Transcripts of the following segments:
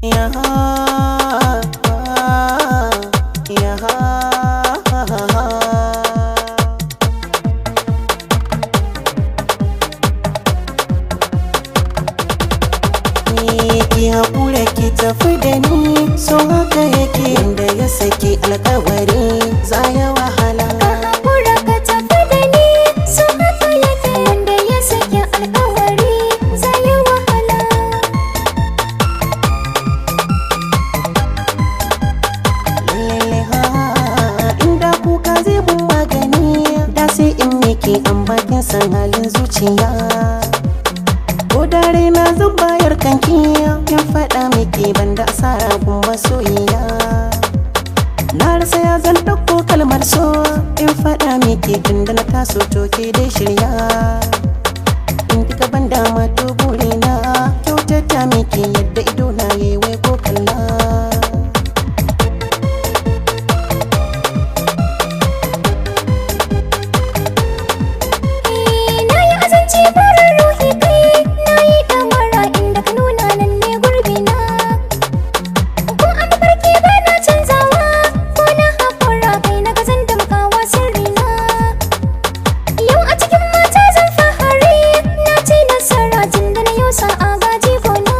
Yeah, yeah, ki haƙura ki tafi da ni, so haka yake wanda ya saki alƙawari za ya wahala. Ka haƙura ka tafi da ni, so haka yake wanda ya saki alƙawari za ya wahala. Lalle ha, inda kuka zai mun magani, da sai in miki an bakin san halin zuciya. Ko da raina zan bayar kanki, kin faɗa miki banda asara kun masoyiya. Na rasa ya zan ɗauko kalmar so, in faɗa miki tunda na taso to ke dai shirya. In kika ban dama to burina, kyautata miki yadda ido na yi wai ko kalla. Na yi azanci farin ruhi kai, na yi ɗamara inda ka nuna nan ne gurbina. Ko a mafarki ba na canzawa, ko na haƙura kai na ga zan damƙawa sirrina. Yau a cikin mata zan fahari, na ci nasara tun da na yau sa'a ga jigona.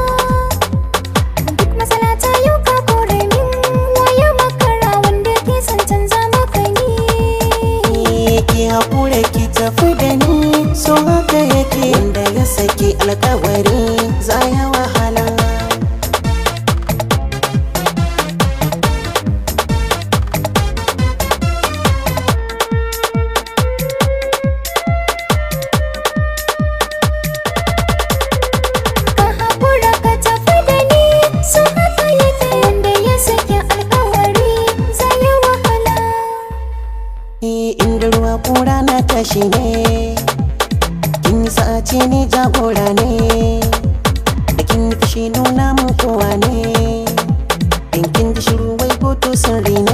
Duk matsala ta yau ka kore min, waye makara wanda ke son canza maka ni. Ki haƙura ki tafi da ni, so haka yake wanda ya saki alƙawari za ya wahala. Ka haƙura ka tafi da ni, so haka yake wanda ya saki alƙawari za ya wahala. Inda ruwa kura na tashi ne, kin yi sa'ace ni jagora ne, da kin yi fushi nuna mun kowa ne, in kin ji shiru wai hoto sirri na.